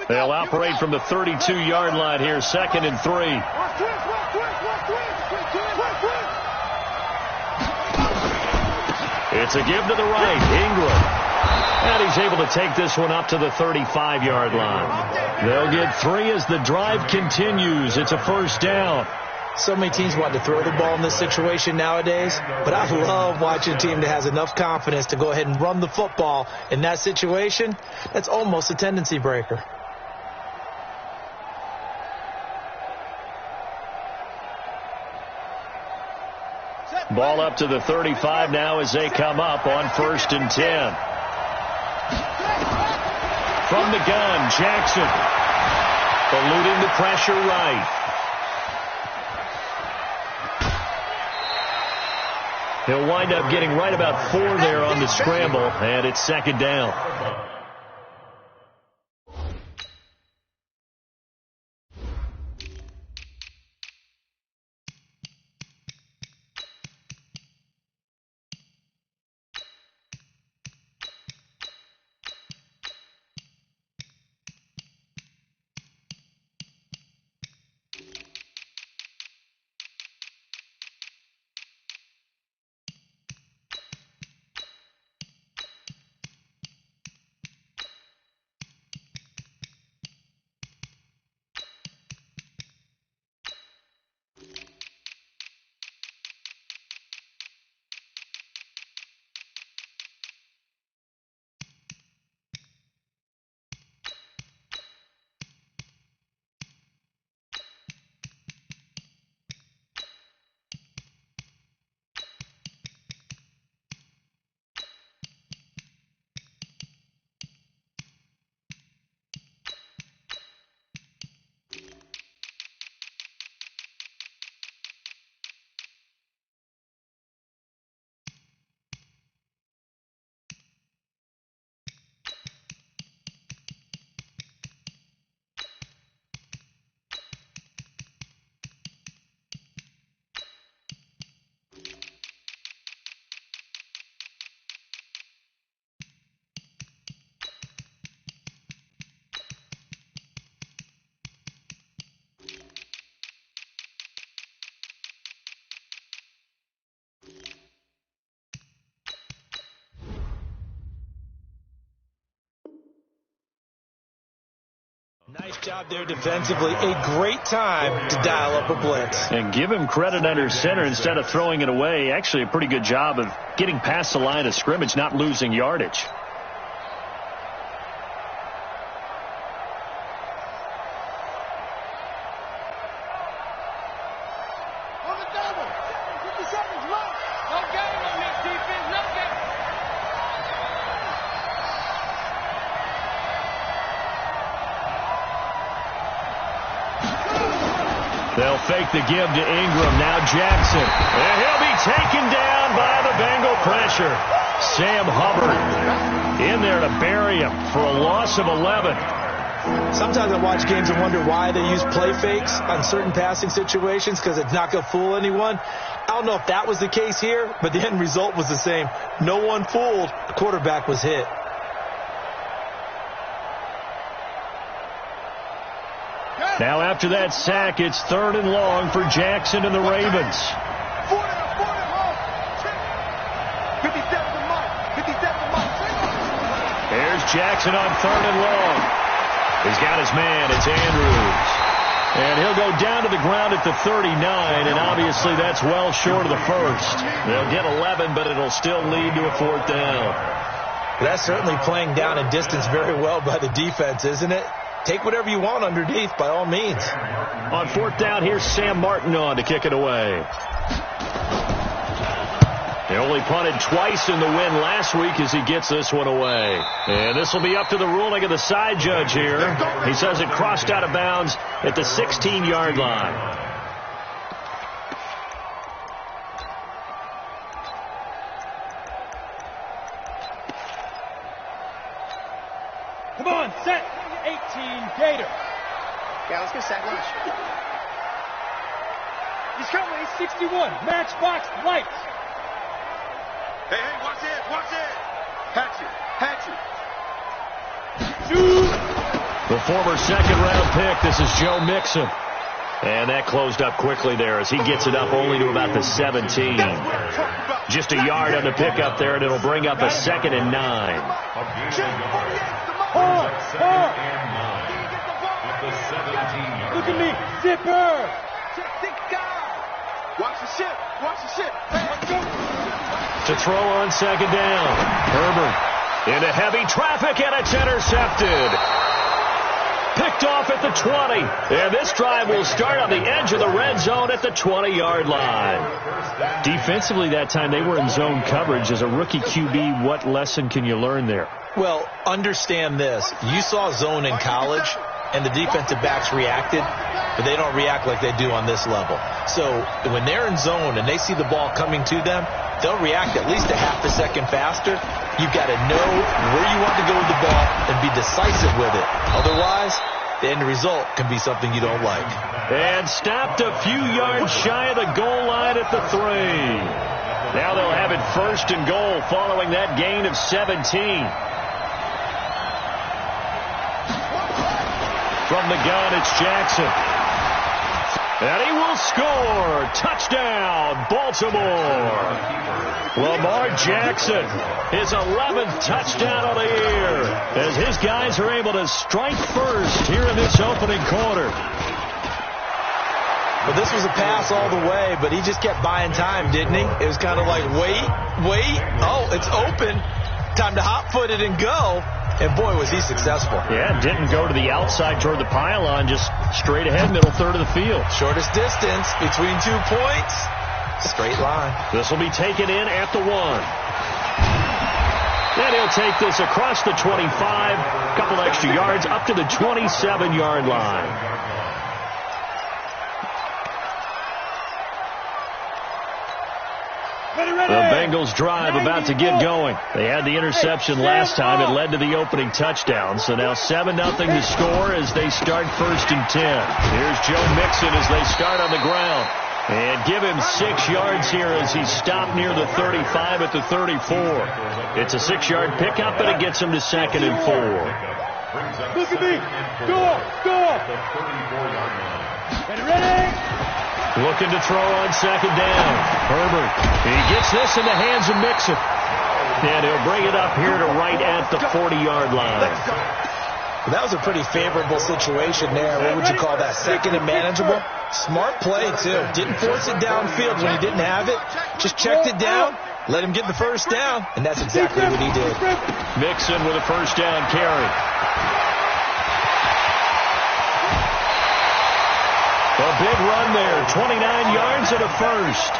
They'll operate from the 32-yard line here, 2nd and 3. It's a give to the right, Ingram. And he's able to take this one up to the 35-yard line. They'll get 3 as the drive continues. It's a 1st down. So many teams want to throw the ball in this situation nowadays, but I love watching a team that has enough confidence to go ahead and run the football in that situation. That's almost a tendency breaker. Ball up to the 35 now as they come up on 1st and 10. From the gun, Jackson. Eluding the pressure right. He'll wind up getting right about 4 there on the scramble, and it's 2nd down. Nice job there defensively. A great time to dial up a blitz. And give him credit under center instead of throwing it away. Actually a pretty good job of getting past the line of scrimmage, not losing yardage. They'll fake the give to Ingram. Now Jackson. And he'll be taken down by the Bengal pressure. Sam Hubbard in there to bury him for a loss of 11. Sometimes I watch games and wonder why they use play fakes on certain passing situations, because it's not going to fool anyone. I don't know if that was the case here, but the end result was the same. No one fooled. The quarterback was hit. Now after that sack, it's 3rd and long for Jackson and the Ravens. There's Jackson on 3rd and long. He's got his man. It's Andrews. And he'll go down to the ground at the 39, and obviously that's well short of the first. They'll get 11, but it'll still lead to a 4th down. That's certainly playing down and distance very well by the defense, isn't it? Take whatever you want underneath, by all means. On 4th down, here's Sam Martin on to kick it away. They only punted twice in the win last week as he gets this one away. And this will be up to the ruling of the side judge here. He says it crossed out of bounds at the 16-yard line. Come on, set. 18, Gator. Yeah, let's get set lunch. Discovery 61, matchbox lights. Hey, watch it, watch it. Hatchet. The The former second-round pick, this is Joe Mixon. And that closed up quickly there as he gets it up only to about the 17. Just a yard on the pickup there, and it'll bring up a 2nd and 9. Look at me, zipper. Watch the ship. Watch the ship. To throw on 2nd down. Herbert into heavy traffic, and it's intercepted. Picked off at the 20. And this drive will start on the edge of the red zone at the 20-yard line. Defensively that time, they were in zone coverage. As a rookie QB, what lesson can you learn there? Well, understand this. You saw zone in college, and the defensive backs reacted, but they don't react like they do on this level. So when they're in zone and they see the ball coming to them, they'll react at least a half a second faster. You've got to know where you want to go with the ball and be decisive with it. Otherwise, the end result can be something you don't like. And stopped a few yards shy of the goal line at the 3. Now they'll have it 1st and goal following that gain of 17. From the gun, it's Jackson. And he will score. Touchdown, Baltimore. Lamar Jackson, his 11th touchdown of the year, as his guys are able to strike first here in this opening quarter. Well, this was a pass all the way, but he just kept buying time, didn't he? It was kind of like, wait. Oh, it's open. Time to hot-foot it and go. And, boy, was he successful. Yeah, didn't go to the outside toward the pylon, just straight ahead, middle third of the field. Shortest distance between 2 points. Straight line. This will be taken in at the 1. And he'll take this across the 25, couple extra yards, up to the 27-yard line. The Bengals drive about to get going. They had the interception last time. It led to the opening touchdown. So now 7-0 to score as they start 1st and 10. Here's Joe Mixon as they start on the ground. And give him 6 yards here as he's stopped near the 35 at the 34. It's a 6-yard pickup, and it gets him to 2nd and 4. Look at me. Go. Ready? Looking to throw on 2nd down. Herbert. He gets this in the hands of Mixon. And he'll bring it up here to right at the 40-yard line. That was a pretty favorable situation there. What would you call that? 2nd and manageable? Smart play, too. Didn't force it downfield when he didn't have it. Just checked it down, let him get the 1st down, and that's exactly what he did. Mixon with a 1st down carry. A big run there, 29 yards and a 1st.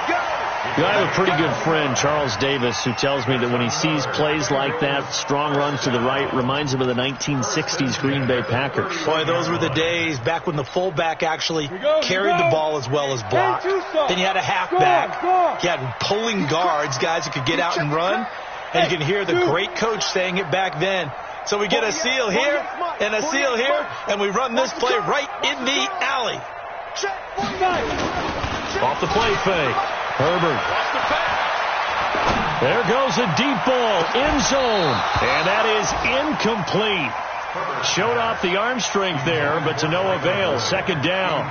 I have a pretty good friend, Charles Davis, who tells me that when he sees plays like that, strong runs to the right, reminds him of the 1960s Green Bay Packers. Boy, those were the days back when the fullback actually carried the ball as well as blocked. Then you had a halfback. You had pulling guards, guys who could get out and run. And you can hear the great coach saying it back then. So we get a seal here and a seal here, and we run this play right in the alley. Off the play fake. Herbert. There goes a deep ball, end zone. And that is incomplete. Showed off the arm strength there, but to no avail. 2nd down.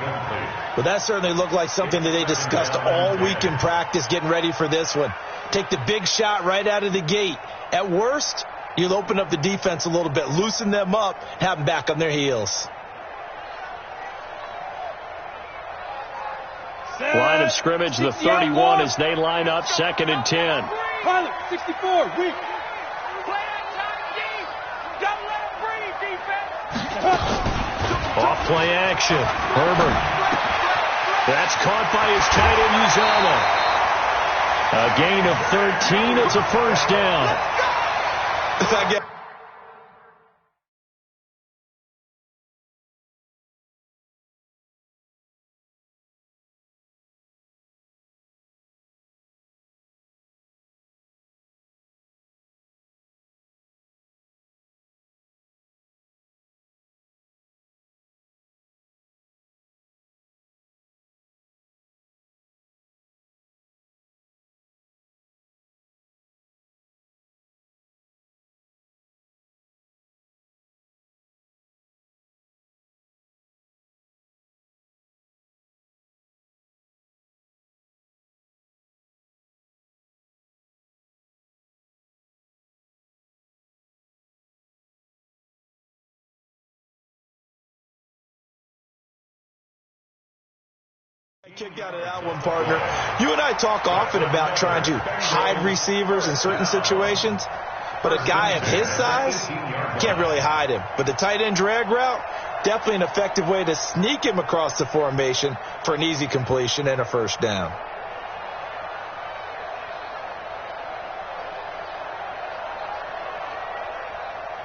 But that certainly looked like something that they discussed all week in practice getting ready for this one. Take the big shot right out of the gate. At worst, you'll open up the defense a little bit, loosen them up, have them back on their heels. Line of scrimmage, the 31 as they line up 2nd and 10. Pilot, 64, weak. Off play action. Herbert. That's caught by his tight end, Uzomah. A gain of 13. It's a 1st down. kick out of that one, partner. You and I talk often about trying to hide receivers in certain situations, but a guy of his size can't really hide him. But the tight end drag route, definitely an effective way to sneak him across the formation for an easy completion and a first down.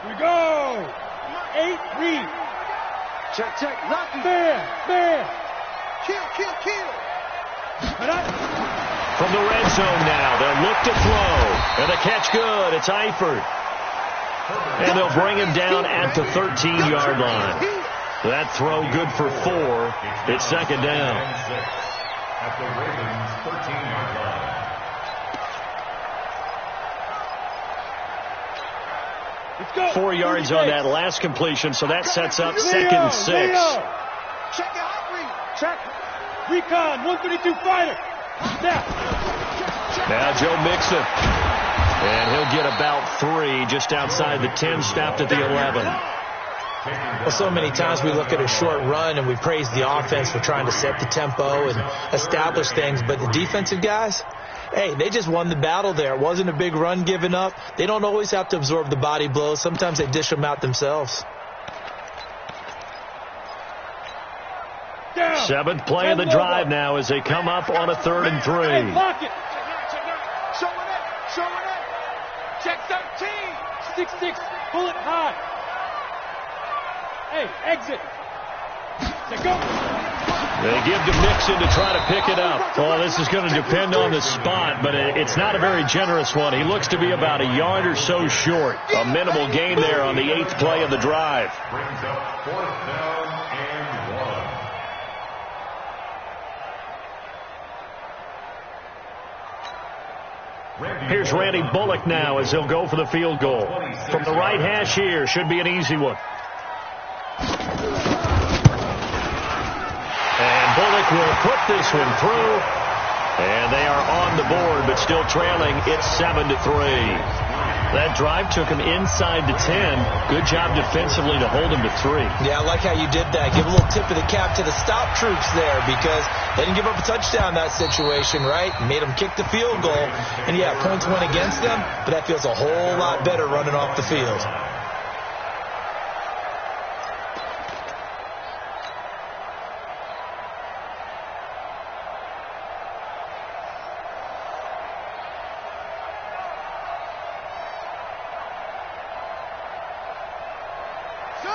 Here we go. 8 read. Check. Rocky. Bam. Kill. From the red zone now, they'll look to throw. And the catch good. It's Eifert. And they'll bring him down at the 13-yard line. That throw good for 4. It's second down. At the Ravens' 13-yard line. Let's go. 4 yards on that last completion, so that sets up second and 6. Check your hot read. Check. Recon, 132 fighter. Snap. Now Joe Mixon. And he'll get about 3 just outside the 10, stopped at the 11. Well, so many times we look at a short run and we praise the offense for trying to set the tempo and establish things, but the defensive guys, hey, they just won the battle there. It wasn't a big run given up. They don't always have to absorb the body blows. Sometimes they dish them out themselves. Down. 7th play of the drive now as they come up on a 3rd and 3. Hey, lock it. Showing it. Check 13. 6-6. Pull it high. Hey, exit. Let go. They give to Mixon to try to pick it up. Well, this is going to depend on the spot, but it's not a very generous one. He looks to be about a yard or so short. A minimal gain there on the 8th play of the drive. Brings up 4th down and 1. Here's Randy Bullock now as he'll go for the field goal. From the right hash here, should be an easy one. And Bullock will put this one through. And they are on the board, but still trailing. It's 7-3. That drive took him inside the 10. Good job defensively to hold him to 3. Yeah, I like how you did that. Give a little tip of the cap to the stop troops there because they didn't give up a touchdown in that situation, right? Made them kick the field goal. And, yeah, points went against them, but that feels a whole lot better running off the field.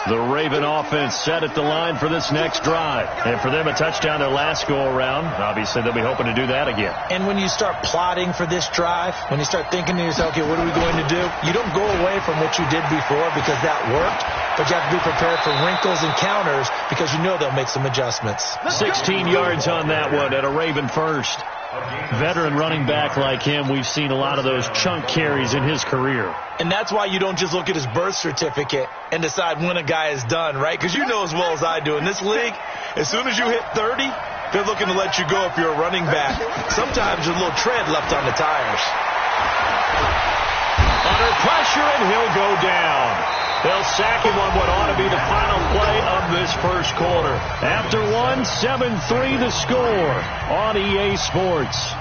The Raven offense set at the line for this next drive. And for them, a touchdown their last go-around. Obviously, they'll be hoping to do that again. And when you start plotting for this drive, when you start thinking to yourself, okay, what are we going to do? You don't go away from what you did before because that worked, but you have to be prepared for wrinkles and counters because you know they'll make some adjustments. 16 yards on that one at a Raven first. Veteran running back like him, we've seen a lot of those chunk carries in his career. And that's why you don't just look at his birth certificate and decide when a guy is done, right? Because you know as well as I do, in this league, as soon as you hit 30, they're looking to let you go if you're a running back. Sometimes there's a little tread left on the tires. Under pressure, and he'll go down. They'll sack him on what ought to be the final play of this first quarter. After 7-3 the score on EA Sports.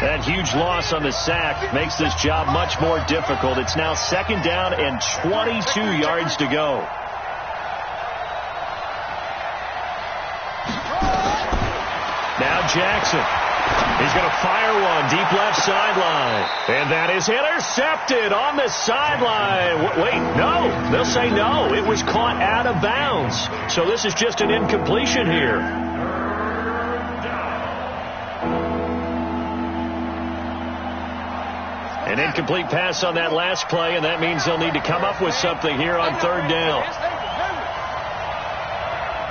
That huge loss on the sack makes this job much more difficult. It's now 2nd down and 22 yards to go. Now Jackson. He's going to fire one deep left sideline. And that is intercepted on the sideline. Wait, no. They'll say no. It was caught out of bounds. So this is just an incompletion here. An incomplete pass on that last play, and that means they'll need to come up with something here on 3rd down.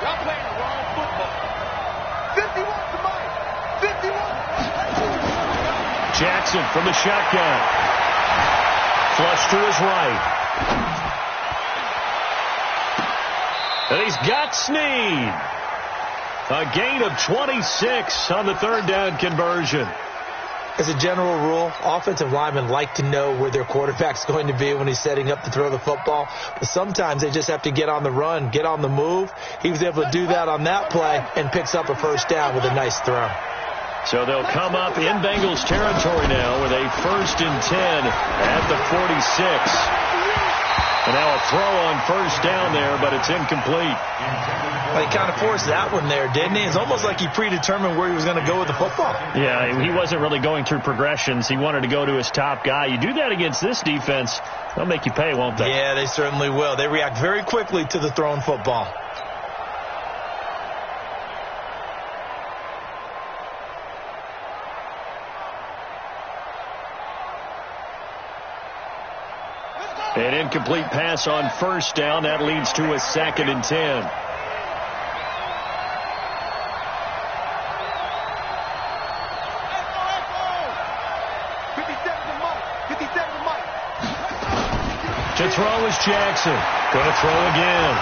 Y'all playing the wrong football. 51 to Mike. 51. Jackson from the shotgun. Flush to his right. And he's got Snead. A gain of 26 on the third down conversion. As a general rule, offensive linemen like to know where their quarterback's going to be when he's setting up to throw the football. But sometimes they just have to get on the run, get on the move. He was able to do that on that play and picks up a first down with a nice throw. So they'll come up in Bengals territory now with a 1st and 10 at the 46. And now a throw on first down there, but it's incomplete. Well, he kind of forced that one there, didn't he? It's almost like he predetermined where he was going to go with the football. Yeah, he wasn't really going through progressions. He wanted to go to his top guy. You do that against this defense, they'll make you pay, won't they? Yeah, they certainly will. They react very quickly to the thrown football. An incomplete pass on first down. That leads to a 2nd and 10. To throw is Jackson. Going to throw again.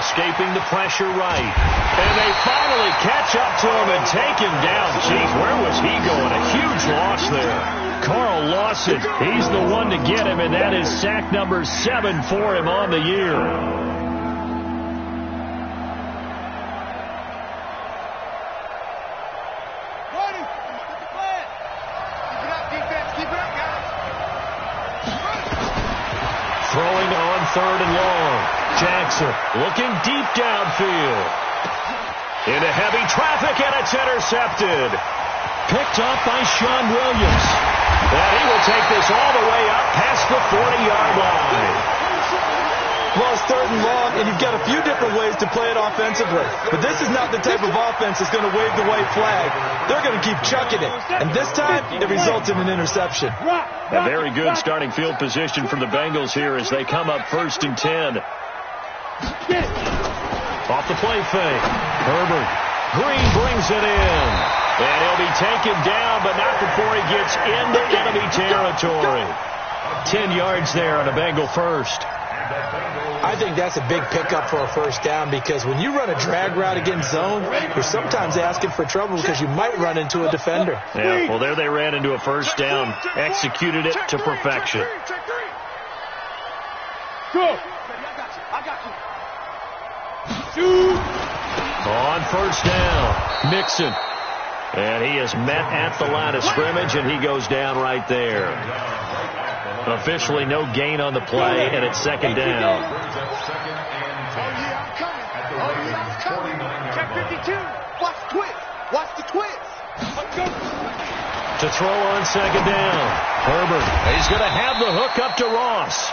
Escaping the pressure right. And they finally catch up to him and take him down. Geez, where was he going? A huge loss there. Carl Lawson, he's the one to get him, and that is sack number 7 for him on the year. Throwing on 3rd and long. Jackson looking deep downfield. Into heavy traffic, and it's intercepted. Picked up by Sean Williams. And he will take this all the way up past the 40-yard line. Well, it's 3rd and long, and you've got a few different ways to play it offensively. But this is not the type of offense that's going to wave the white flag. They're going to keep chucking it. And this time, it results in an interception. A very good starting field position for the Bengals here as they come up 1st and 10. Off the play fake. Herbert. Green brings it in. And he'll be taken down, but not before he gets into enemy territory. 10 yards there on a Bengal first. I think that's a big pickup for a first down because when you run a drag route against zone, you're sometimes asking for trouble because you might run into a defender. Yeah, well, there they ran into a first down. Executed it to perfection. Go. I got you. Shoot. On first down, Mixon. And he is met at the line of scrimmage, and he goes down right there. Officially no gain on the play, and it's 2nd down. Check 52. Watch the twist. Watch the twist. To throw on 2nd down. Herbert. He's going to have the hook up to Ross.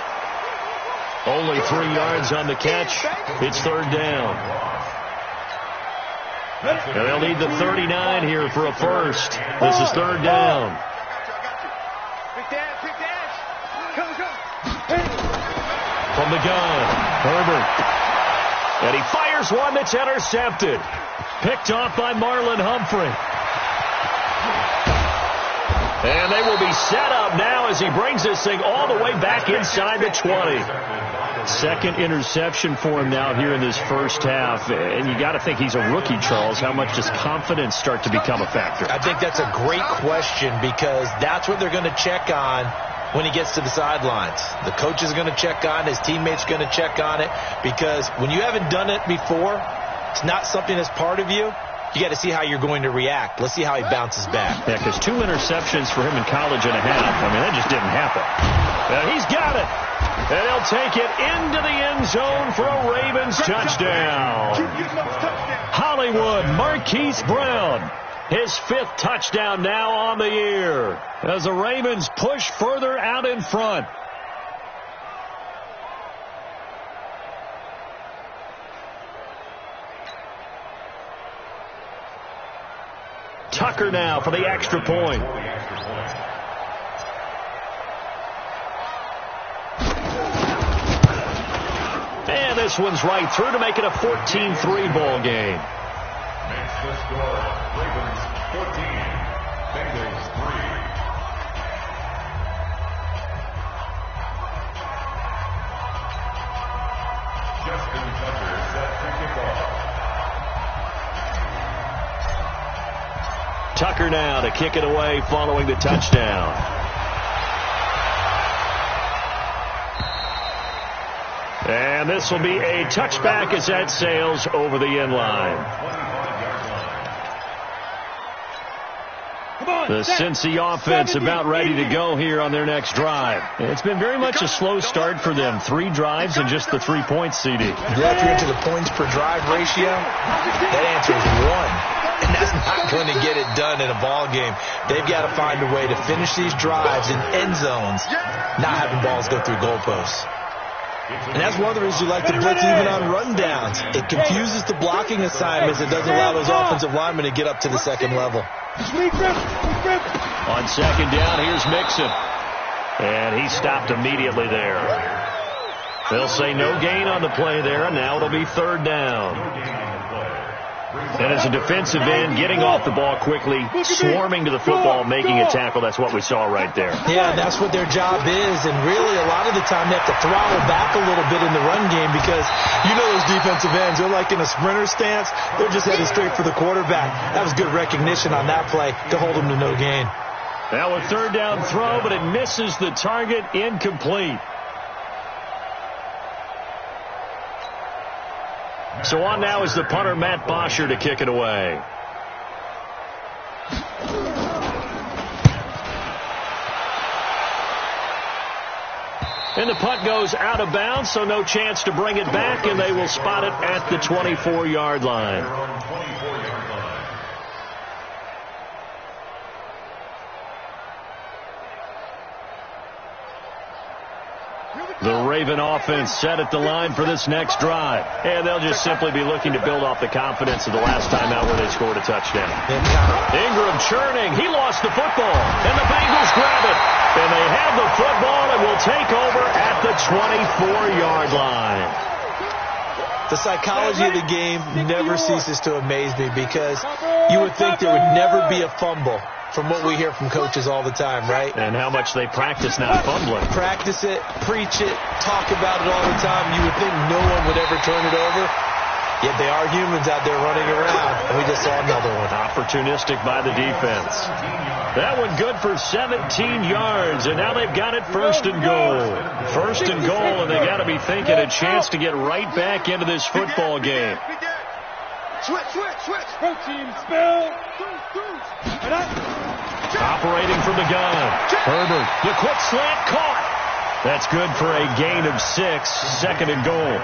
Only 3 yards on the catch. It's 3rd down. And they'll need the 39 here for a first. This is 3rd down. Big dash. Come. From the gun, Herbert. And he fires one that's intercepted. Picked off by Marlon Humphrey. And they will be set up now as he brings this thing all the way back inside the 20. 2nd interception for him now here in this first half. And you got to think he's a rookie, Charles. How much does confidence start to become a factor? I think that's a great question because that's what they're going to check on when he gets to the sidelines. The coach is going to check on, his teammates are going to check on it because when you haven't done it before, it's not something that's part of you. You got to see how you're going to react. Let's see how he bounces back. Yeah, because 2 interceptions for him in college and a half. I mean, that just didn't happen. He's got it. And he'll take it into the end zone for a Ravens touchdown. Hollywood Marquise Brown. His 5th touchdown now on the year as the Ravens push further out in front. Tucker now for the extra point. And this one's right through to make it a 14-3 ball game. Makes the score Ravens 14, Bengals 3. Justin Tucker set to kick off. Tucker now to kick it away following the touchdown. And this will be a touchback as that sails over the end line. The Cincy offense about ready to go here on their next drive. It's been very much a slow start for them. 3 drives and just the 3 points, CD. Yeah, if you're into the points per drive ratio, that answer is 1. And that's not going to get it done in a ball game. They've got to find a way to finish these drives in end zones, not having balls go through goalposts. And that's one of the reasons you like to blitz even on rundowns. It confuses the blocking assignments. It doesn't allow those offensive linemen to get up to the second level. On second down, here's Mixon. And he stopped immediately there. They'll say no gain on the play there, and now it'll be third down. And as a defensive end, getting off the ball quickly, swarming to the football, making a tackle, that's what we saw right there. Yeah, that's what their job is. And really, a lot of the time, they have to throttle back a little bit in the run game because you know those defensive ends, they're like in a sprinter stance. They're just headed straight for the quarterback. That was good recognition on that play to hold them to no gain. Now a third down throw, but it misses the target, incomplete. So on now is the punter, Matt Bosher, to kick it away. And the punt goes out of bounds, so no chance to bring it back, and they will spot it at the 24-yard line. The Raven offense set at the line for this next drive. And they'll just simply be looking to build off the confidence of the last time out where they scored a touchdown. Ingram churning. He lost the football. And the Bengals grab it. And they have the football and will take over at the 24-yard line. The psychology of the game never ceases to amaze me because you would think there would never be a fumble from what we hear from coaches all the time, right? And how much they practice not fumbling. Practice it, preach it, talk about it all the time. You would think no one would ever turn it over. Yet they are humans out there running around. And we just saw another one. Opportunistic by the defense. That one good for 17 yards. And now they've got it first and goal. First and goal, and they got to be thinking a chance to get right back into this football game. Switch. Protein spill. Operating from the gun. Herbert, the quick slant caught. That's good for a gain of 6. Second and goal.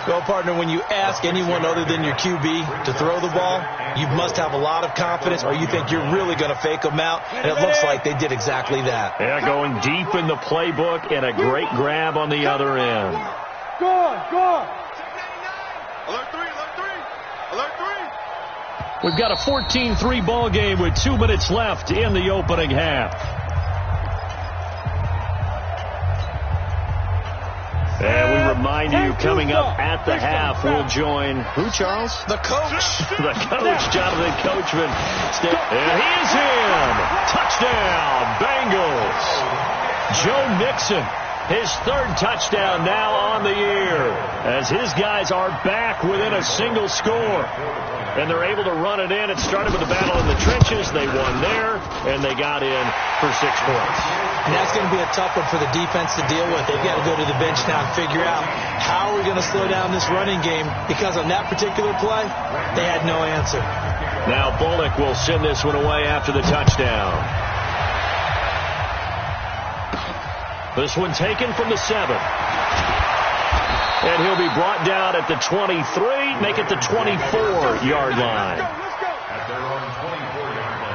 Well, partner, when you ask anyone other than your QB to throw the ball, you must have a lot of confidence or you think you're really going to fake them out. And it looks like they did exactly that. Yeah, going deep in the playbook and a great grab on the other end. Go on. Alert 3. We've got a 14-3 ball game with 2 minutes left in the opening half. And we remind you, coming up at the half, we'll join who, Charles? The coach. The coach, Jonathan Coachman. And he is in. Touchdown, Bengals. Joe Mixon, his 3rd touchdown now on the year, as his guys are back within a single score. And they're able to run it in. It started with a battle in the trenches. They won there, and they got in for 6 points. And that's going to be a tough one for the defense to deal with. They've got to go to the bench now and figure out how are we going to slow down this running game, because on that particular play, they had no answer. Now Bullock will send this one away after the touchdown. This one taken from the 7. And he'll be brought down at the 23, make it the 24-yard line. At their own 24-yard line.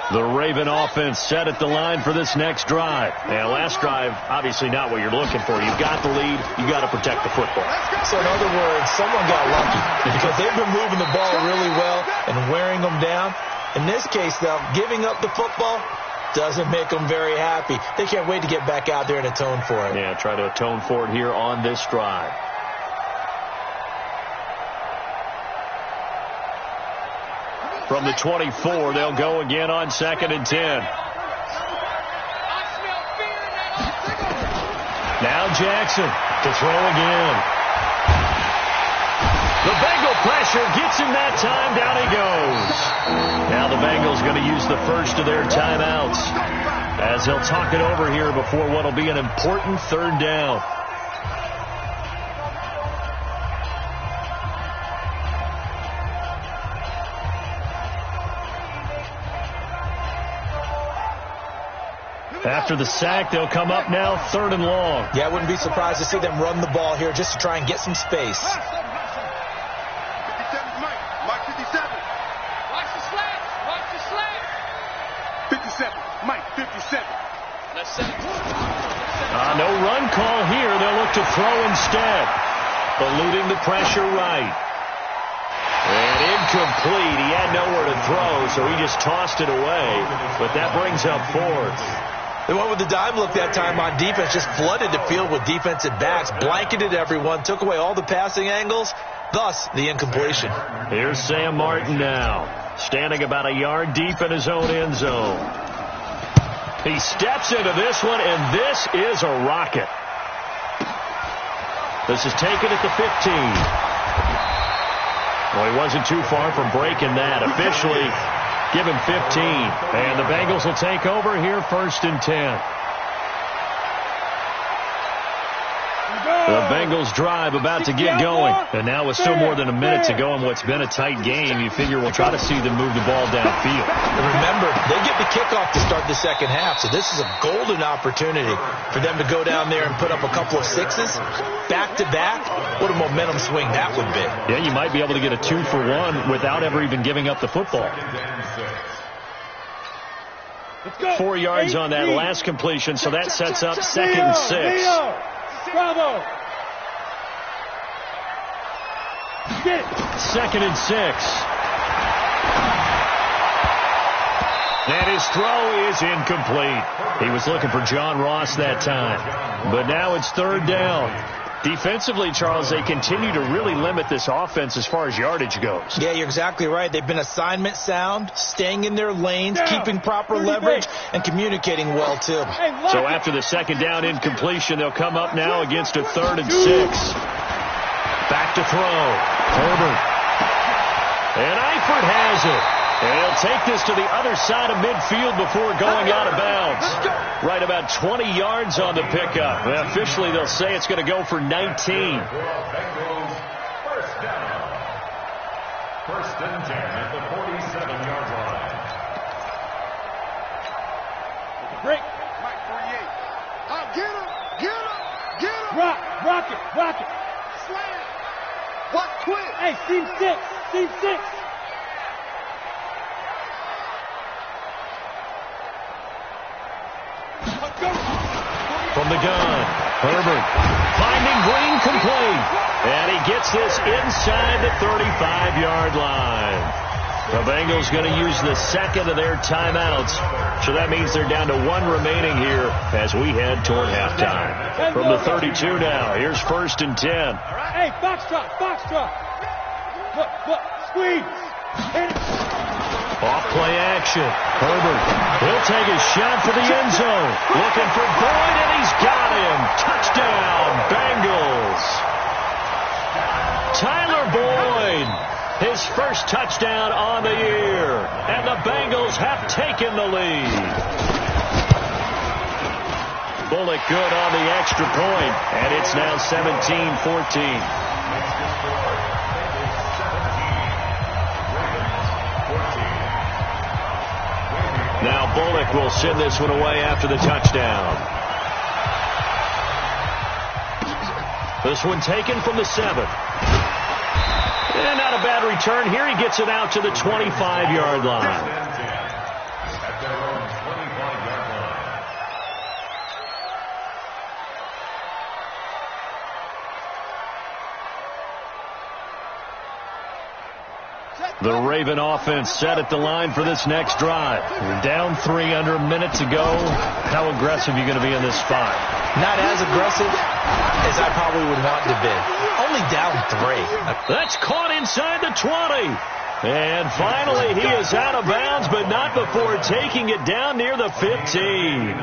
The Raven offense set at the line for this next drive. And last drive, obviously not what you're looking for. You've got the lead. You've got to protect the football. So in other words, someone got lucky because they've been moving the ball really well and wearing them down. In this case, though, giving up the football, Doesn't make them very happy. They can't wait to get back out there and atone for it. Yeah, try to atone for it here on this drive. From the 24, they'll go again on 2nd and 10. Now Jackson to throw again. The Bengal pressure gets him that time. Down he goes. Now the Bengals going to use the first of their timeouts as they'll talk it over here before what will be an important 3rd down. After the sack, they'll come up now 3rd and long. Yeah, I wouldn't be surprised to see them run the ball here just to try and get some space. 57, Mike. Mike 57. Watch the slats. Watch the slats. 57, Mike 57. Let's set it. No run call here. They'll look to throw instead. Eluding the pressure right. And incomplete. He had nowhere to throw, so he just tossed it away. But that brings up 4th. They went with the dime look that time on defense, just flooded the field with defensive backs, blanketed everyone, took away all the passing angles, thus the incompletion. Here's Sam Martin now, standing about a yard deep in his own end zone. He steps into this one, and this is a rocket. This is taken at the 15. Well, he wasn't too far from breaking that. Officially, give him 15. And the Bengals will take over here 1st and 10. The Bengals drive about to get going. And now with still more than a minute to go in what's been a tight game, you figure we'll try to see them move the ball downfield. And remember, they get the kickoff to start the 2nd half, so this is a golden opportunity for them to go down there and put up a couple of 6s back-to-back. What a momentum swing that would be. Yeah, you might be able to get a 2-for-1 without ever even giving up the football. 4 yards on that last completion, so that sets up 2nd and 6. Bravo. Get it. 2nd and 6. And his throw is incomplete. He was looking for John Ross that time. But now it's 3rd down. Defensively, Charles, they continue to really limit this offense as far as yardage goes. Yeah, you're exactly right. They've been assignment sound, staying in their lanes, keeping proper leverage, and communicating well, too. So after the 2nd down incompletion, they'll come up now against a 3rd and 6. Back to throw. Herbert. And Eifert has it. And he'll take this to the other side of midfield before going out of bounds. Right about 20 yards on the pickup. Well, officially, they'll say it's going to go for 19. Bengals, 1st down. 1st and 10 at the 47-yard line. Break. Mike 48. Oh, get him. Get him. Get him. Rock it. Rock it. Slam. What? Quick. Hey, team 6. Team 6. From the gun, Herbert finding Green complete. And he gets this inside the 35-yard line. The Bengals going to use the 2nd of their timeouts. So that means they're down to 1 remaining here as we head toward halftime. From the 32 now, here's 1st and 10. Hey, foxtrot. Look, squeeze. Hit it. Off play action. Herbert, he'll take a shot for the end zone. Looking for Boyd, and he's got him. Touchdown, Bengals. Tyler Boyd, his first touchdown on the year. And the Bengals have taken the lead. Bullock good on the extra point, and it's now 17-14. Now Bullock will send this one away after the touchdown. This one taken from the 7th. And not a bad return here. He gets it out to the 25-yard line. The Raven offense set at the line for this next drive. You're down 3 under a minute to go. How aggressive are you going to be in this spot? Not as aggressive as I probably would want to be. Only down 3. That's caught inside the 20. And finally, he is out of bounds, but not before taking it down near the 15.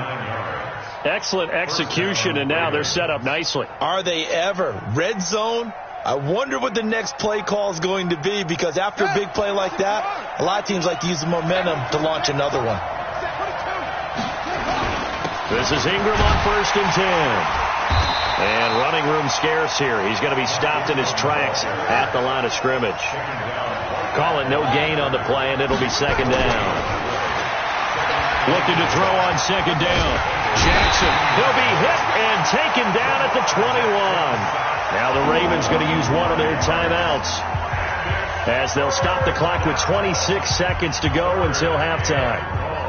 Excellent execution, and now they're set up nicely. Are they ever? Red zone? I wonder what the next play call is going to be, because after a big play like that, a lot of teams like to use the momentum to launch another one. This is Ingram on 1st and 10. And running room scarce here. He's going to be stopped in his tracks at the line of scrimmage. Call it no gain on the play, and it'll be 2nd down. Looking to throw on 2nd down. Jackson, he'll be hit and taken down at the 21. Now the Ravens going to use one of their timeouts as they'll stop the clock with 26 seconds to go until halftime.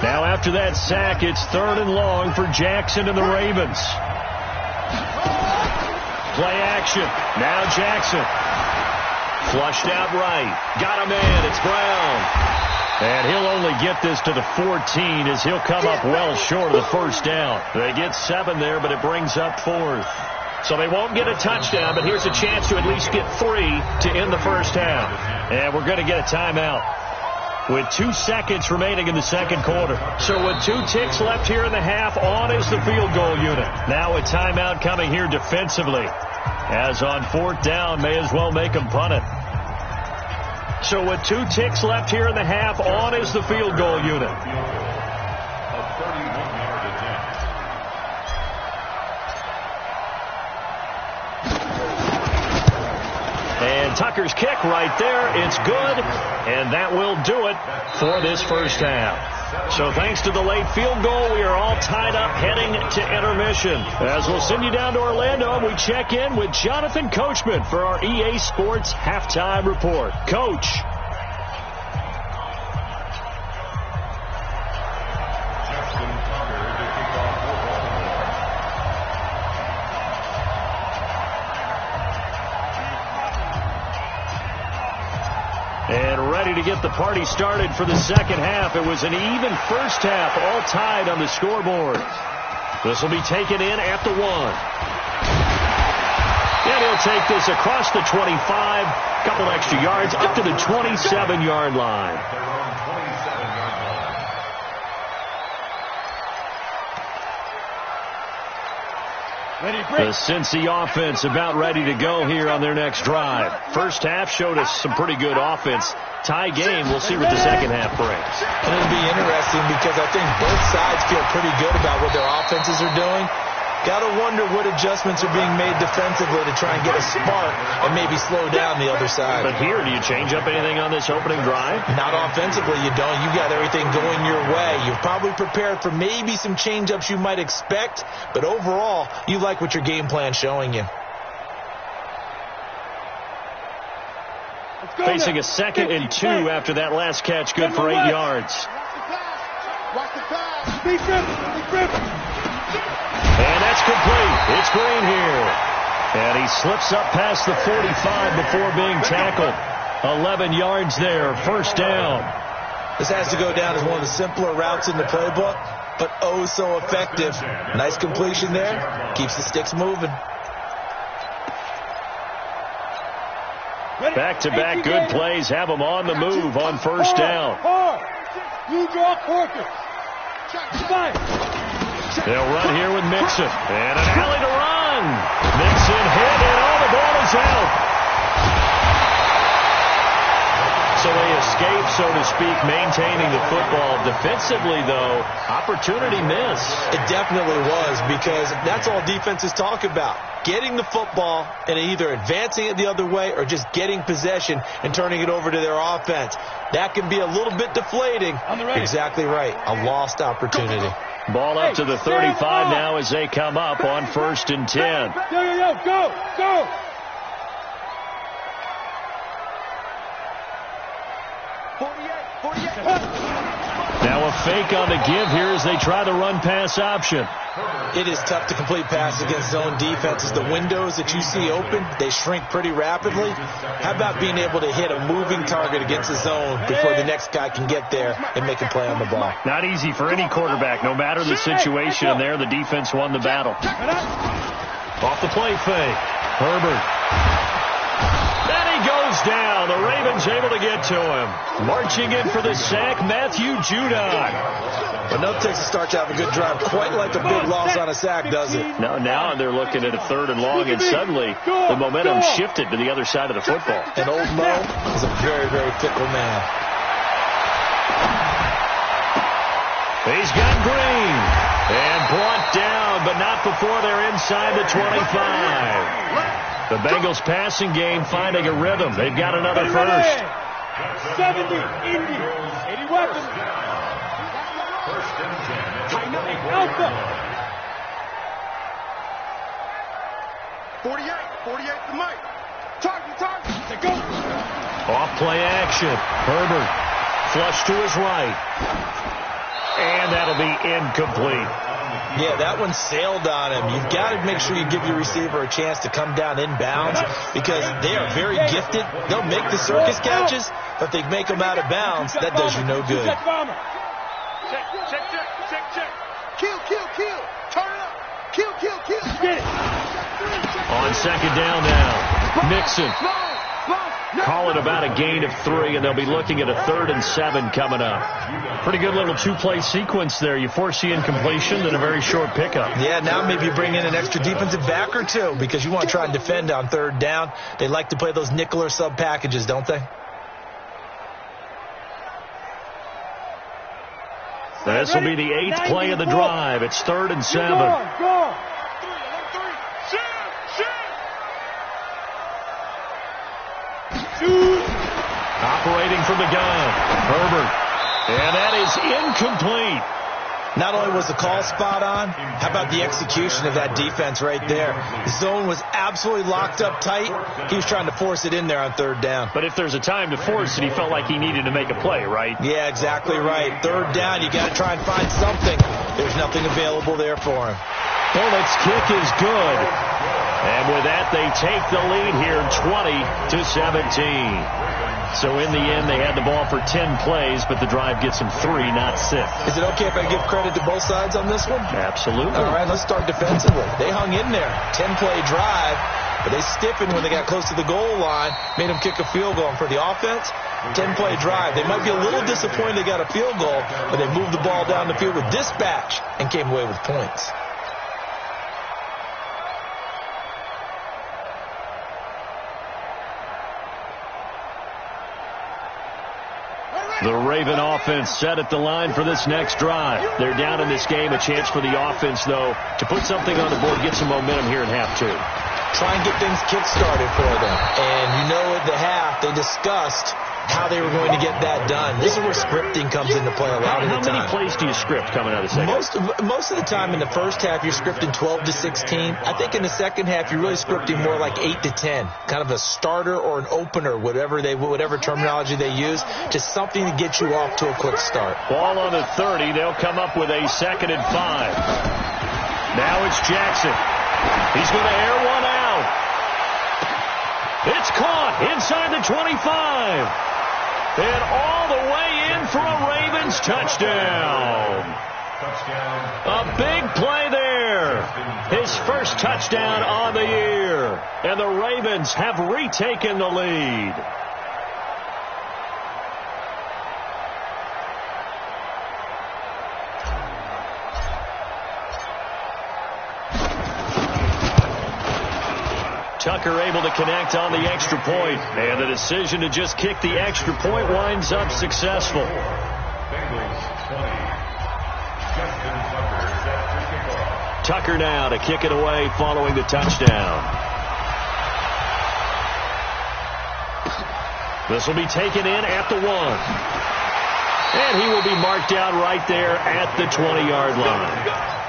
Now after that sack, it's 3rd and long for Jackson and the Ravens. Play action. Now Jackson. Flushed out right. Got a man. It's Brown. And he'll only get this to the 14 as he'll come up well short of the 1st down. They get 7 there, but it brings up 4th. So they won't get a touchdown, but here's a chance to at least get 3 to end the 1st half. And we're going to get a timeout with 2 seconds remaining in the 2nd quarter. So with 2 ticks left here in the half, on is the field goal unit. Now a timeout coming here defensively, as on 4th down, may as well make them punt it. So with 2 ticks left here in the half, on is the field goal unit. And Tucker's kick right there. It's good, and that will do it for this 1st half. So thanks to the late field goal, we are all tied up heading to intermission. As we'll send you down to Orlando, we check in with Jonathan Coachman for our EA Sports Halftime Report. Coach. And ready to get the party started for the 2nd half. It was an even 1st half, all tied on the scoreboard. This will be taken in at the 1. And he'll take this across the 25, couple extra yards, up to the 27-yard line. The Cincy offense about ready to go here on their next drive. 1st half showed us some pretty good offense. Tie game. We'll see what the 2nd half brings. And it'll be interesting because I think both sides feel pretty good about what their offenses are doing. Got to wonder what adjustments are being made defensively to try and get a spark and maybe slow down the other side. But here, do you change up anything on this opening drive? Not offensively, you don't. You got everything going your way. You're probably prepared for maybe some change-ups you might expect, but overall, you like what your game plan's showing you. Facing a 2nd and 2 after that last catch, good for 8 yards. Watch the pass. Be driven. And that's complete. It's Green here. And he slips up past the 45 before being tackled. 11 yards there, 1st down. This has to go down as one of the simpler routes in the playbook, but oh so effective. Nice completion there. Keeps the sticks moving. Back-to-back good plays have them on the move on 1st down. You draw quarters. They'll run here with Mixon. And an alley to run. Mixon hit, and the ball is out. So he escapes so to speak, maintaining the football. Defensively, though, opportunity miss. It definitely was, because that's all defenses talk about. Getting the football and either advancing it the other way or just getting possession and turning it over to their offense. That can be a little bit deflating. Exactly right. A lost opportunity. Ball up to the 35 now as they come up on 1st and 10. Go! Now a fake on the give here as they try the run-pass option. It is tough to complete passes against zone defenses. The windows that you see open, they shrink pretty rapidly. How about being able to hit a moving target against the zone before the next guy can get there and make a play on the ball? Not easy for any quarterback. No matter the situation there, the defense won the battle. Off the play fake. Herbert. Then he goes down. The Ravens able to get to him. Marching in for the sack, Matthew Judon. But no Texas starts to have a good drive, quite like a big loss on a sack, does it? Now they're looking at a 3rd and long, and suddenly the momentum shifted to the other side of the football. And old Mo is a very, very fickle man. He's got Green. And brought down, but not before they're inside the 25. The Bengals passing game finding a rhythm. They've got another first. 70, Indy, 80 weapons. Alpha. 48 to Mike. Target. Go. Off play action. Herbert flush to his right. And that'll be incomplete. Yeah, that one sailed on him. You've got to make sure you give your receiver a chance to come down inbounds, because they are very gifted. They'll make the circus catches, but if they make them out of bounds, that does you no good. Check. Kill. Turn it up. Kill. On 2nd down now. Mixon. Call it about a gain of 3, and they'll be looking at a 3rd and 7 coming up. Pretty good little 2-play sequence there. You force the incompletion and a very short pickup. Yeah, now maybe you bring in an extra defensive back or two, because you want to try and defend on 3rd down. They like to play those nickel or sub packages, don't they? This will be the 8th play of the drive. It's 3rd and 7. Go. Operating from the gun. Herbert. And that is incomplete. Not only was the call spot on, how about the execution of that defense right there? The zone was absolutely locked up tight. He was trying to force it in there on 3rd down. But if there's a time to force it, he felt like he needed to make a play, right? Yeah, exactly right. 3rd down, you got to try and find something. There's nothing available there for him. Bullett's kick is good. And with that, they take the lead here, 20-17. So in the end, they had the ball for 10 plays, but the drive gets them 3, not 6. Is it okay if I give credit to both sides on this one? Absolutely. All right, let's start defensively. They hung in there. 10-play drive, but they stiffened when they got close to the goal line, made them kick a field goal. And for the offense, 10-play drive. They might be a little disappointed they got a field goal, but they moved the ball down the field with dispatch and came away with points. The Raven offense set at the line for this next drive. They're down in this game. A chance for the offense, though, to put something on the board, get some momentum here in half 2. Try and get things kick-started for them. And you know at the half, they discussed how they were going to get that done. This is where scripting comes into play a lot of the time. How many plays do you script coming out of the second? Most of the time in the first half, you're scripting 12 to 16. I think in the second half, you're really scripting more like 8 to 10. Kind of a starter or an opener, whatever terminology they use, just something to get you off to a quick start. Ball on the 30. They'll come up with a 2nd and 5. Now it's Jackson. He's going to air one out. It's caught inside the 25. And all the way in for a Ravens touchdown. A big play there. His first touchdown on the year. And the Ravens have retaken the lead. Tucker able to connect on the extra point, and the decision to just kick the extra point winds up successful. Tucker now to kick it away following the touchdown. This will be taken in at the 1. And he will be marked down right there at the 20-yard line.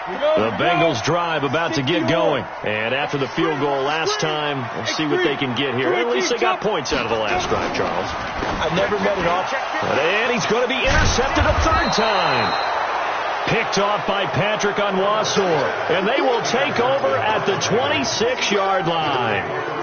The Bengals drive about to get going. And after the field goal last time, we'll see what they can get here. At least they got points out of the last drive, Charles. I've never met an offense. And he's going to be intercepted a third time. Picked off by Patrick Onwuasor. And they will take over at the 26-yard line.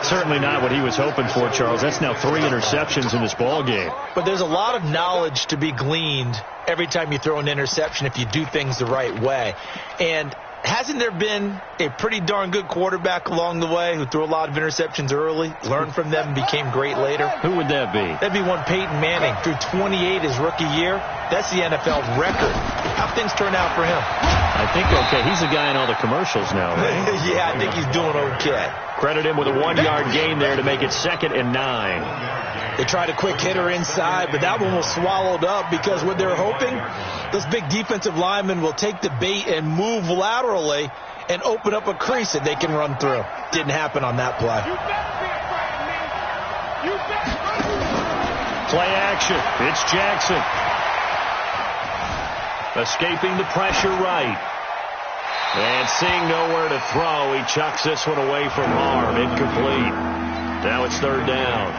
Certainly not what he was hoping for, Charles. That's now 3 interceptions in this ball game. But there's a lot of knowledge to be gleaned every time you throw an interception if you do things the right way. And hasn't there been a pretty darn good quarterback along the way who threw a lot of interceptions early, learned from them, and became great later? Who would that be? That'd be one Peyton Manning. Threw 28 his rookie year. That's the NFL record. How things turn out for him? I think okay. He's the guy in all the commercials now, right? Yeah, I think he's doing okay. Credit him with a 1-yard gain there to make it 2nd and 9. They tried a quick hitter inside, but that one was swallowed up because what they're hoping, those big defensive linemen will take the bait and move laterally and open up a crease that they can run through. Didn't happen on that play. Play action. It's Jackson. Escaping the pressure right. And seeing nowhere to throw, he chucks this one away from harm. Incomplete. Now it's 3rd down.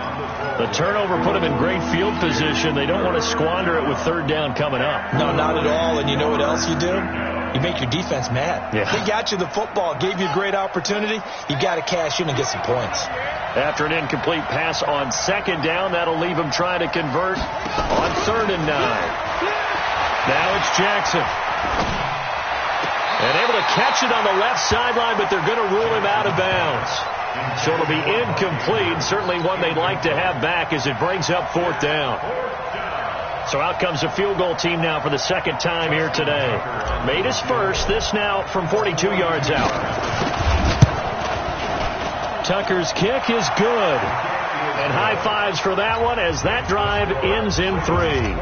The turnover put him in great field position. They don't want to squander it with 3rd down coming up. No, not at all. And you know what else you do? You make your defense mad. Yeah. They got you the football, gave you a great opportunity. You got to cash in and get some points. After an incomplete pass on 2nd down, that'll leave him trying to convert on 3rd and 9. Now it's Jackson. And able to catch it on the left sideline, but they're going to rule him out of bounds. So it'll be incomplete. Certainly one they'd like to have back as it brings up 4th down. So out comes the field goal team now for the 2nd time here today. Made his first. This now from 42 yards out. Tucker's kick is good. And high fives for that one as that drive ends in 3.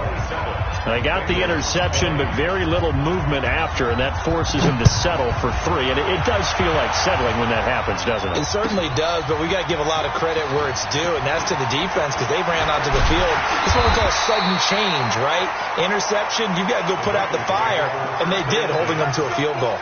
They got the interception, but very little movement after, and that forces him to settle for 3. And it does feel like settling when that happens, doesn't it? It certainly does, but we got to give a lot of credit where it's due, and that's to the defense because they ran onto the field. This is what we call sudden change, right? Interception, you got to go put out the fire, and they did, holding them to a field goal.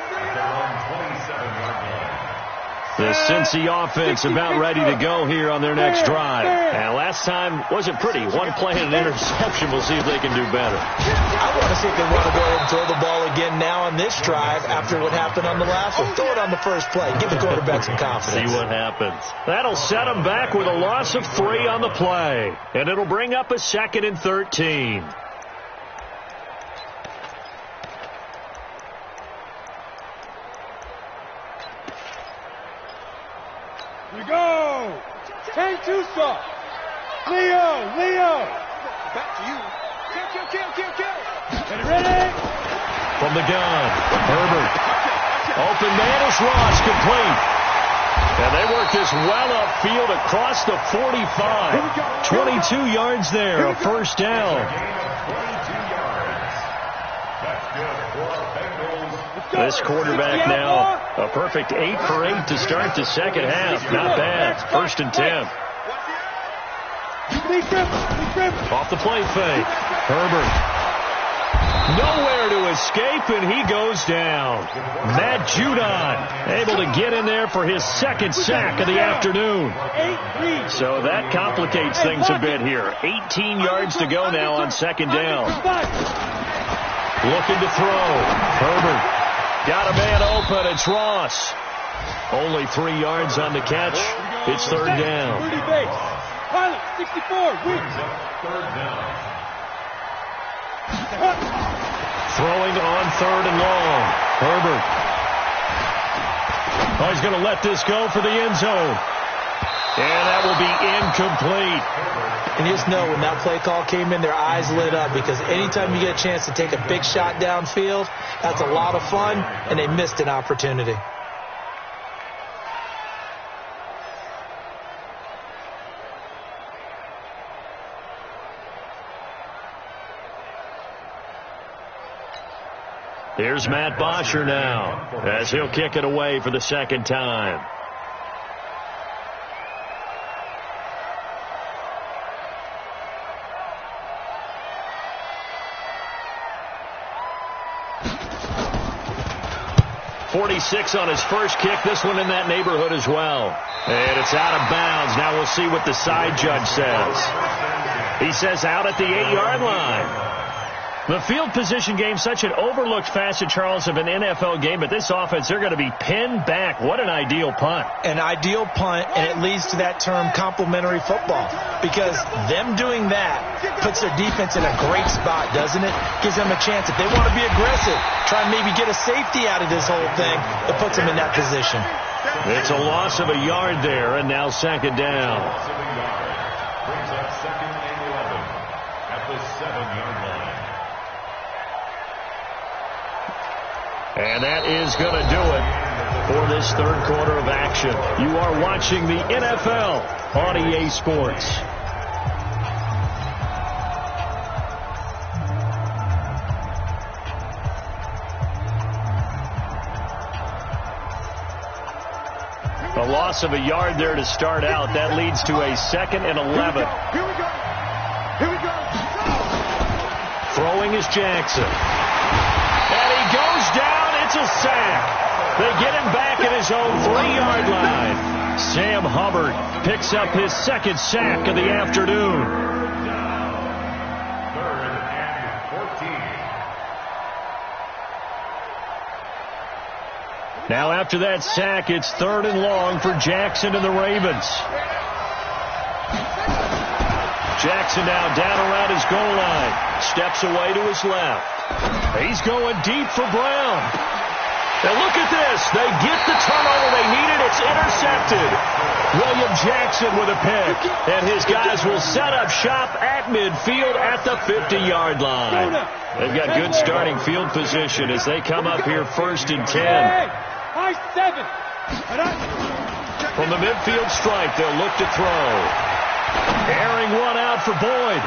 The Cincy offense about ready to go here on their next drive. And last time wasn't pretty. One play and an interception. We'll see if they can do better. I want to see if they want to go ahead and throw the ball again now on this drive after what happened on the last one. Throw it on the first play. Give the quarterback some confidence. See what happens. That'll set them back with a loss of 3 on the play. And it'll bring up a 2nd and 13. We go! Tank Tusa! Leo! Back to you. Kill. Ready, ready? From the gun, Herbert. Open man is Ross, complete. And they work this well upfield across the 45. 22 yards there, a 1st down. This quarterback now, a perfect 8 for 8 to start the 2nd half. Not bad. 1st and 10. Off the play fake. Herbert. Nowhere to escape, and he goes down. Matt Judon able to get in there for his 2nd sack of the afternoon. So that complicates things a bit here. 18 yards to go now on 2nd down. Looking to throw. Herbert. Got a man open. It's Ross. Only 3 yards on the catch. It's 3rd down. Pilot, 64, wins. 3rd down. Throwing on 3rd and long. Herbert. Oh, he's going to let this go for the end zone. And that will be incomplete. And you just know when that play call came in, their eyes lit up, because anytime you get a chance to take a big shot downfield, that's a lot of fun, and they missed an opportunity. Here's Matt Bosher now, as he'll kick it away for the second time. .46 on his first kick. This one in that neighborhood as well. And it's out of bounds. Now we'll see what the side judge says. He says out at the 8-yard line. The field position game, such an overlooked facet, Charles, of an NFL game, but this offense, they're going to be pinned back. What an ideal punt. An ideal punt, and it leads to that term complementary football, because them doing that puts their defense in a great spot, doesn't it? Gives them a chance. If they want to be aggressive, try and maybe get a safety out of this whole thing, it puts them in that position. It's a loss of a yard there, and now second down. Brings up second and 11 at the 7-yard line. And that is going to do it for this third quarter of action. You are watching the NFL on EA Sports. A loss of a yard there to start out. That leads to a second and 11. Here we go. Here we go. Throwing is Jackson. And he goes down. It's a sack. They get him back at his own 3-yard line. Sam Hubbard picks up his second sack of the afternoon. Third and 14. Now after that sack, it's third and long for Jackson and the Ravens. Jackson now down around his goal line. Steps away to his left. He's going deep for Brown. And look at this. They get the turnover they needed. It's intercepted. William Jackson with a pick. And his guys will set up shop at midfield at the 50-yard line. They've got good starting field position as they come up here first and 10. High 7. From the midfield strike, they'll look to throw. Airing one out for Boyd.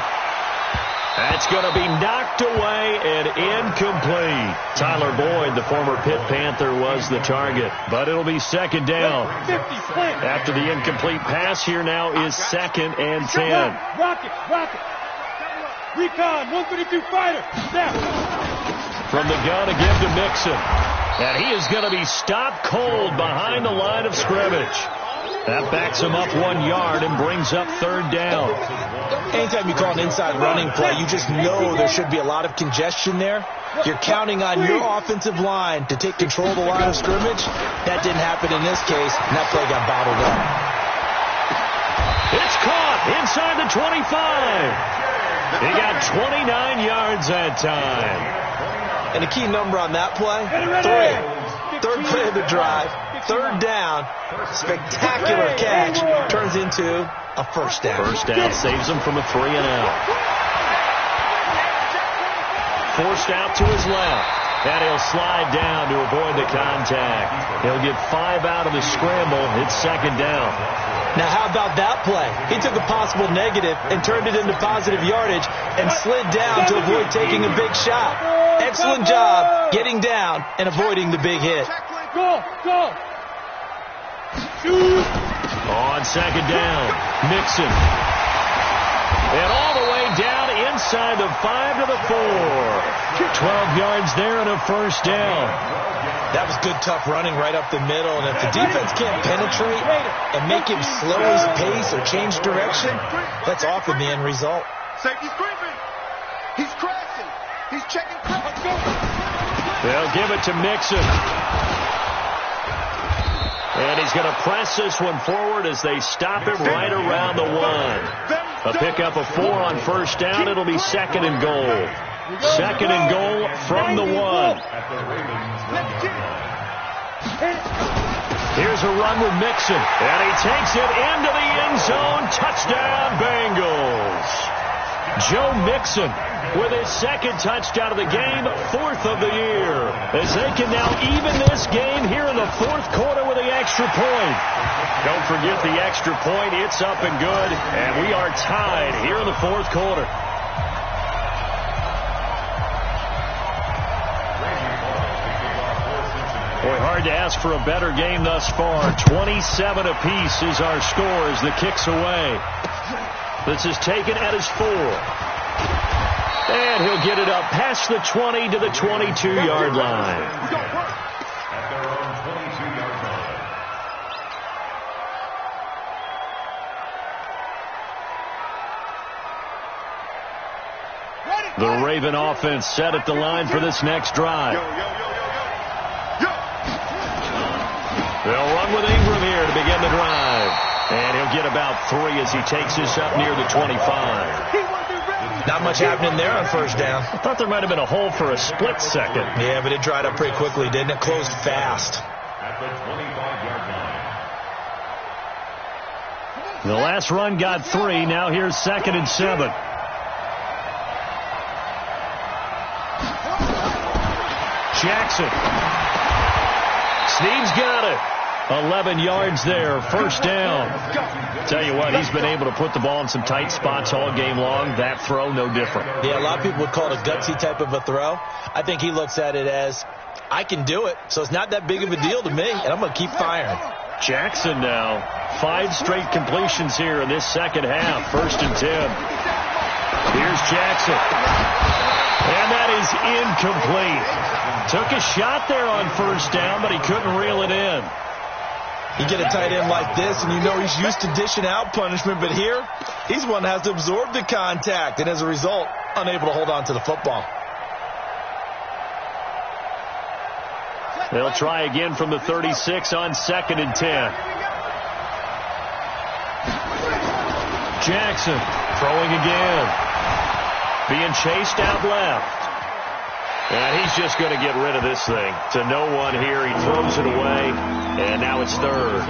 That's going to be knocked away and incomplete. Tyler Boyd, the former Pitt Panther, was the target. But it'll be second down. After the incomplete pass, here now is second and 10. Rocket. Recon, 132 fighter. Now. From the gun again to Mixon. And he is going to be stopped cold behind the line of scrimmage. That backs him up 1 yard and brings up third down. Anytime you call an inside running play, you just know there should be a lot of congestion there. You're counting on your offensive line to take control of the line of scrimmage. That didn't happen in this case, and that play got bottled up. It's caught inside the 25. He got 29 yards that time. And the key number on that play, 3. Third play of the drive, third down, spectacular catch, turns into a first down. First down saves him from a 3-and-out. Forced out to his left. And he'll slide down to avoid the contact. He'll get 5 out of the scramble. It's second down. Now, how about that play? He took a possible negative and turned it into positive yardage and slid down to avoid taking a big shot. Excellent job getting down and avoiding the big hit. Go. On second down, Mixon. And all the way down inside the 5 to the 4. 12 yards there and a first down. That was good, tough running right up the middle. And if the defense can't penetrate and make him slow his pace or change direction, that's often the end result. Safety's creeping. He's crashing. He's checking crash. They'll give it to Mixon. And he's going to press this one forward as they stop him right around the 1. A pickup of 4 on first down. It'll be second and goal. Second and goal from the 1. Here's a run with Mixon, and he takes it into the end zone. Touchdown, Bengals. Joe Mixon with his second touchdown of the game, 4th of the year, as they can now even this game here in the 4th quarter with the extra point. Don't forget the extra point. It's up and good, and we are tied here in the 4th quarter. Boy, hard to ask for a better game thus far. 27 apiece is our score as the kick's away. This is taken at his 4. And he'll get it up past the 20 to the 22-yard line. At their own 22-yard line. The Raven offense set at the line for this next drive. They'll run with Ingram here to begin the drive. And he'll get about 3 as he takes this up near the 25. Not much happening there on first down. I thought there might have been a hole for a split second. Yeah, but it dried up pretty quickly, didn't it? Closed fast. At the 25-yard line. The last run got 3. Now here's 2nd and 7. Jackson. Snead's got it. 11 yards there, first down. Tell you what, he's been able to put the ball in some tight spots all game long. That throw, no different. Yeah, a lot of people would call it a gutsy type of a throw. I think he looks at it as, I can do it, so it's not that big of a deal to me, and I'm going to keep firing. Jackson now, 5 straight completions here in this second half, 1st and 10. Here's Jackson. And that is incomplete. Took a shot there on first down, but he couldn't reel it in. You get a tight end like this, and you know he's used to dishing out punishment, but here, he's one that has to absorb the contact, and as a result, unable to hold on to the football. They'll try again from the 36 on 2nd and 10. Jackson throwing again. Being chased out left. And he's just going to get rid of this thing. To no one here. He throws it away. And now it's 3rd.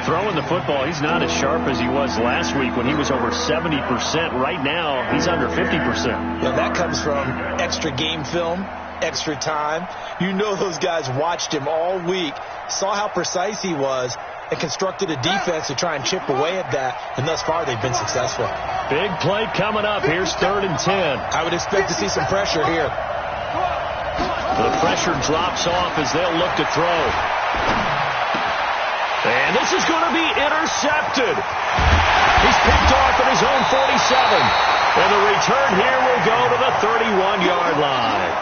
Throwing the football, he's not as sharp as he was last week when he was over 70%. Right now, he's under 50%. Yeah, that comes from extra game film, extra time. You know those guys watched him all week, saw how precise he was, and constructed a defense to try and chip away at that. And thus far, they've been successful. Big play coming up. Here's 3rd and 10. I would expect to see some pressure here. The pressure drops off as they'll look to throw. And this is going to be intercepted. He's picked off at his own 47. And the return here will go to the 31-yard line.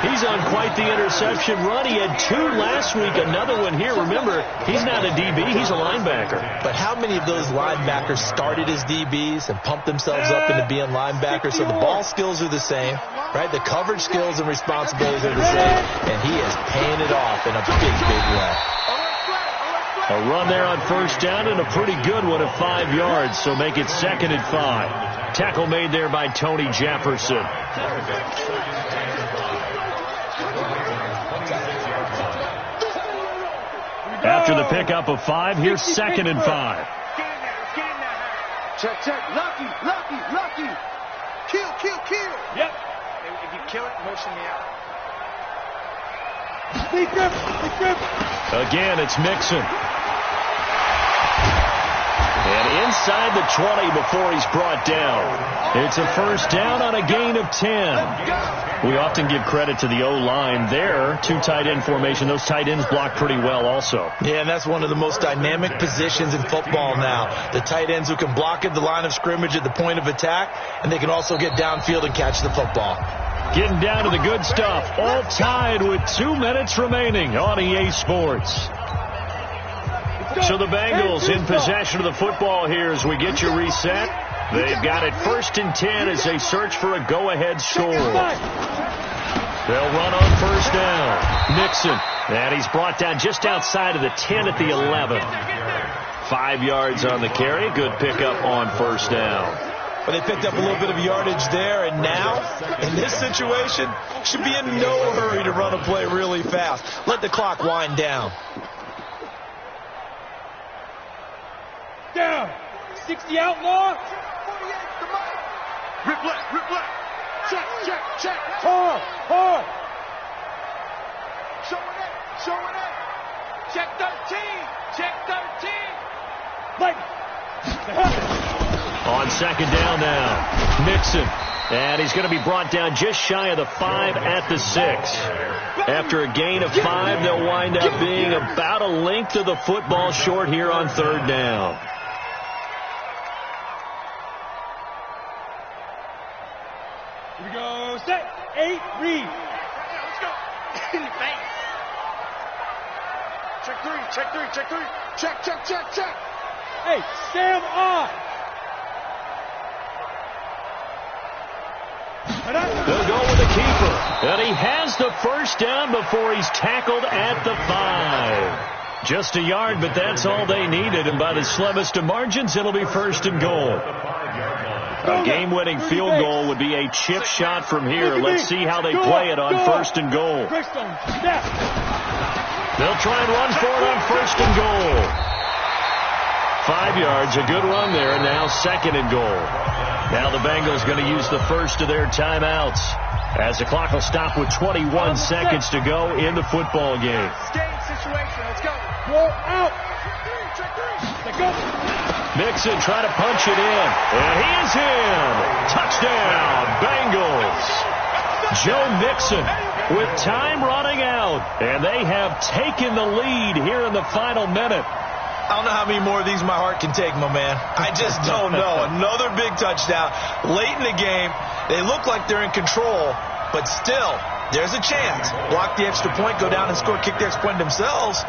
He's on quite the interception run. He had 2 last week, another one here. Remember, he's not a DB, he's a linebacker. But how many of those linebackers started as DBs and pumped themselves up into being linebackers? So the ball skills are the same, right? The coverage skills and responsibilities are the same. And he is paying it off in a big, big way. A run there on first down and a pretty good one at 5 yards, so make it 2nd and 5. Tackle made there by Tony Jefferson. After the pickup of 5, here's 2nd and 5. Check, check. Lucky. Kill. Yep. If you kill it, motion me out. Big grip. Again, it's Mixon. And inside the 20 before he's brought down. It's a first down on a gain of 10. We often give credit to the O-line there. 2 tight end formation. Those tight ends block pretty well also. Yeah, and that's one of the most dynamic positions in football now. The tight ends who can block at the line of scrimmage at the point of attack, and they can also get downfield and catch the football. Getting down to the good stuff. All tied with 2 minutes remaining on EA Sports. So the Bengals in possession of the football here as we get you reset. They've got it 1st and 10 as they search for a go-ahead score. They'll run on first down. Mixon. And he's brought down just outside of the 10 at the 11. 5 yards on the carry. Good pickup on first down. But they picked up a little bit of yardage there, and now, in this situation, should be in no hurry to run a play really fast. Let the clock wind down. Down. 60 outlaw. 48 to Mike. Rip left, rip left. Check. Hard. Showing it. Check 13. Check 13. Mike. On second down now, Mixon. And he's going to be brought down just shy of the 5 at the 6. After a gain of 5, they'll wind up being about a length of the football short here on third down. Here we go. Set. 8. Read. Let's go. In the face. Check 3. Check. Hey, Sam on. They'll go with the keeper. And he has the first down before he's tackled at the 5. Just a yard, but that's all they needed. And by the slimmest of margins, it'll be first and goal. A game-winning field goal would be a chip shot from here. Let's see how they play it on first and goal. They'll try and run for it on first and goal. 5 yards, a good run there. Now second and goal. Now the Bengals going to use the first of their timeouts as the clock will stop with 21 seconds to go in the football game. Game situation. Let's go. Roll out. Check 3. Mixon trying to punch it in. And he is in. Touchdown, Bengals. Joe Mixon with time running out. And they have taken the lead here in the final minute. I don't know how many more of these my heart can take, my man. I just don't know. Another big touchdown. Late in the game, they look like they're in control, but still, there's a chance. Block the extra point, go down and score, kick the extra point themselves.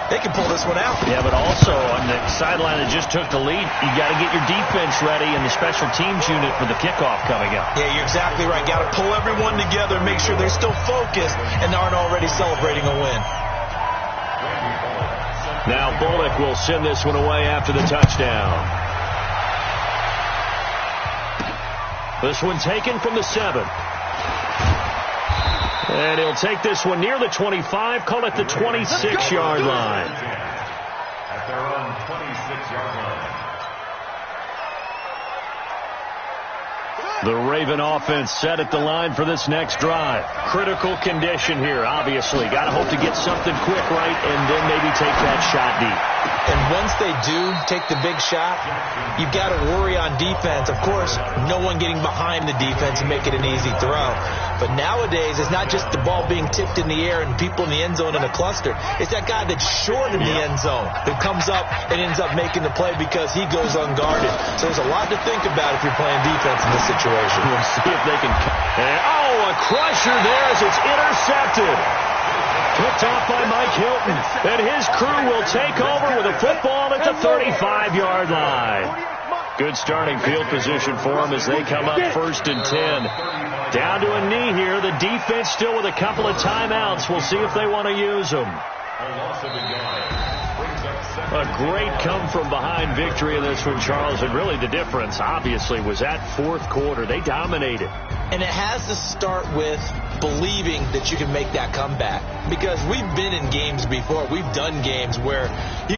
They can pull this one out. Yeah, but also on the sideline that just took the lead, you got to get your defense ready and the special teams unit for the kickoff coming up. Yeah, you're exactly right. Got to pull everyone together, make sure they're still focused and aren't already celebrating a win. Now Bullock will send this one away after the touchdown. This one taken from the 7. And he'll take this one near the 25, call it the 26-yard line. At their own 26-yard line. The Raven offense set at the line for this next drive. Critical condition here, obviously. Got to hope to get something quick right and then maybe take that shot deep. And once they do take the big shot, you've got to worry on defense. Of course, no one getting behind the defense and make it an easy throw. But nowadays, it's not just the ball being tipped in the air and people in the end zone in a cluster. It's that guy that's short in the end zone that comes up and ends up making the play because he goes unguarded. So there's a lot to think about if you're playing defense in this situation. We'll see if they can. And, a crusher there as it's intercepted. Picked off by Mike Hilton. And his crew will take over with a football at the 35-yard line. Good starting field position for them as they come up first and 10. Down to a knee here. The defense still with a couple of timeouts. We'll see if they want to use them. A great come-from-behind victory in this one, Charles. And really the difference, obviously, was that fourth quarter. They dominated. And it has to start with believing that you can make that comeback. Because we've been in games before. We've done games where you